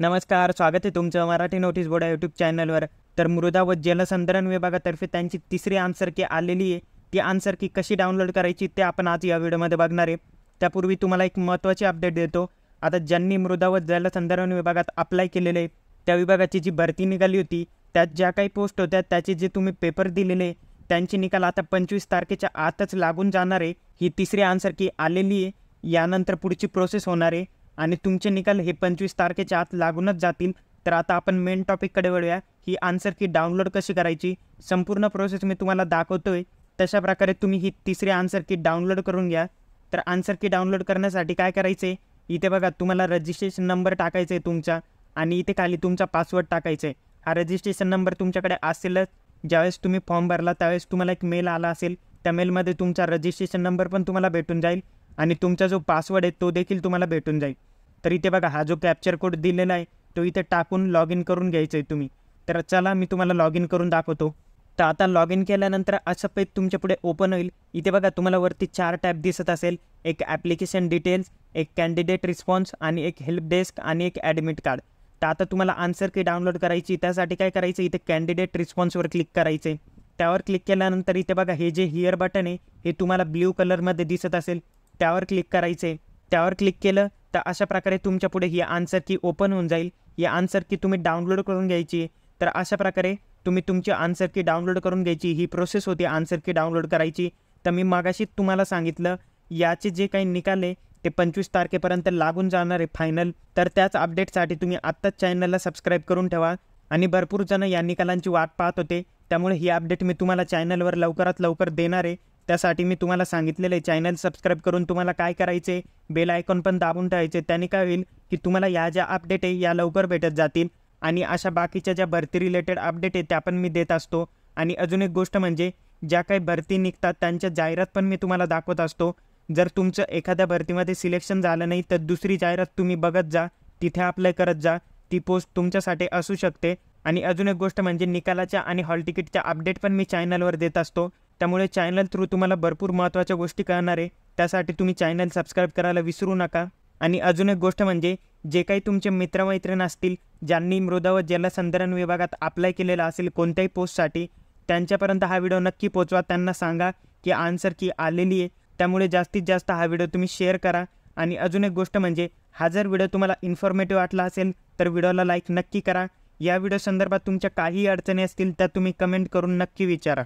नमस्कार, स्वागत आहे तुमचं मराठी नोटीस बोर्ड या यूट्यूब चॅनलवर। तर मृदा व जलसंधारण विभागातर्फे त्यांची तिसरी आन्सर की आलेली आहे। ती आन्सर की कशी डाउनलोड करायची ते आपण आज या व्हिडिओमध्ये बघणार आहे। त्यापूर्वी तुम्हाला एक महत्त्वाची अपडेट देतो। आता ज्यांनी मृदा व जलसंधारण विभागात अप्लाय केलेले आहे त्या विभागाची जी भरती निघाली होती त्यात ज्या काही पोस्ट होत्या त्याचे जे तुम्ही पेपर दिलेले त्यांची निकाल आता 25 तारखेच्या आतच लागून जाणार आहे। ही तिसरी आन्सर की आलेली आहे। यानंतर पुढची प्रोसेस होणार आहे आणि तुमचे निकाल हे 25 तारखेच्या आत लागूनच जातील। तर आता आपण मेन टॉपिककडे वळूया। ही आन्सर की डाउनलोड कशी करायची संपूर्ण प्रोसेस मी तुम्हाला दाखवतोय। तशा प्रकारे तुम्ही ही तिसरी आन्सर की डाउनलोड करून घ्या। तर आन्सर की डाउनलोड करण्यासाठी काय करायचं आहे, इथे बघा तुम्हाला रजिस्ट्रेशन नंबर टाकायचा आहे तुमचा आणि इथे खाली तुमचा पासवर्ड टाकायचा आहे। हा रजिस्ट्रेशन नंबर तुमच्याकडे असेलच। ज्यावेळेस तुम्ही फॉर्म भरला त्यावेळेस तुम्हाला एक मेल आला असेल, त्या मेलमध्ये तुमचा रजिस्ट्रेशन नंबर पण तुम्हाला भेटून जाईल आणि तुमचा जो पासवर्ड आहे तो देखील तुम्हाला भेटून जाईल। तर इथे बघा हा जो कॅप्चर कोड दिलेला आहे तो इथे टाकून लॉग इन करून घ्यायचं आहे तुम्ही। तर चला मी तुम्हाला लॉग इन करून दाखवतो। तर आता लॉग इन केल्यानंतर असं पेज तुमच्या पुढे ओपन होईल। इथे बघा तुम्हाला वरती 4 टॅब दिसत असेल, एक ॲप्लिकेशन डिटेल्स, एक कॅन्डिडेट रिस्पॉन्स आणि एक हेल्प डेस्क आणि एक ॲडमिट कार्ड। तर आता तुम्हाला आन्सर की डाउनलोड करायची त्यासाठी काय करायचं, इथे कॅन्डिडेट रिस्पॉन्सवर क्लिक करायचं आहे। त्यावर क्लिक केल्यानंतर इथे बघा हे जे हिअर बटन आहे हे तुम्हाला ब्ल्यू कलरमध्ये दिसत असेल, त्यावर क्लिक करायचं आहे। त्यावर क्लिक केलं तर अशा प्रकारे तुमच्या पुढे ही आन्सर की ओपन होऊन जाईल। ही आन्सर की तुम्ही डाउनलोड करून घ्यायची। तर अशा प्रकारे तुम्ही तुमची आन्सर की डाउनलोड करून घ्यायची। ही प्रोसेस होती आन्सर की डाउनलोड करायची। तर मी मागाशी तुम्हाला सांगितलं याचे जे काही निकाल आहे ते 25 तारखेपर्यंत लागून जाणार आहे फायनल। तर त्याच अपडेटसाठी तुम्ही आत्ताच चॅनलला सबस्क्राईब करून ठेवा आणि भरपूर जण या निकालांची वाट पाहत होते, त्यामुळे ही अपडेट मी तुम्हाला चॅनलवर लवकरात लवकर देणार आहे। त्यासाठी मी तुम्हाला सांगितलेलं आहे चॅनल सबस्क्राईब करून तुम्हाला काय करायचे, बेल आयकॉन पण दाबून ठेवायचे। त्याने काय होईल की तुम्हाला या ज्या अपडेट आहे या लवकर भेटत जातील आणि अशा बाकीच्या ज्या भरती रिलेटेड अपडेट आहे त्या पण मी देत असतो। आणि अजून एक गोष्ट म्हणजे ज्या काही भरती निघतात त्यांच्या जाहिरात पण मी तुम्हाला दाखवत असतो। जर तुमचं एखाद्या भरतीमध्ये सिलेक्शन झालं नाही तर दुसरी जाहिरात तुम्ही बघत जा, तिथे अप्लाय करत जा, ती पोस्ट तुमच्यासाठी असू शकते। आणि अजून एक गोष्ट म्हणजे निकालाच्या आणि हॉल तिकीटच्या अपडेट पण मी चॅनलवर देत असतो, त्यामुळे चॅनल थ्रू तुम्हाला भरपूर महत्त्वाच्या गोष्टी कळणार आहे। त्यासाठी तुम्ही चॅनल सबस्क्राईब करायला विसरू नका। आणि अजून एक गोष्ट म्हणजे जे काही तुमचे मित्रमैत्रीण असतील ज्यांनी मृदा व जलसंधारण विभागात अप्लाय केलेला असेल कोणत्याही पोस्टसाठी, त्यांच्यापर्यंत हा व्हिडिओ नक्की पोचवा। त्यांना सांगा की आन्सर की आलेली आहे, त्यामुळे जास्तीत जास्त हा व्हिडिओ तुम्ही शेअर करा। आणि अजून एक गोष्ट म्हणजे हा जर व्हिडिओ तुम्हाला इन्फॉर्मेटिव्ह वाटला असेल तर व्हिडिओला लाईक नक्की करा। या व्हिडिओ संदर्भात तुमच्या काही अडचणी असतील त्या तुम्ही कमेंट करून नक्की विचारा।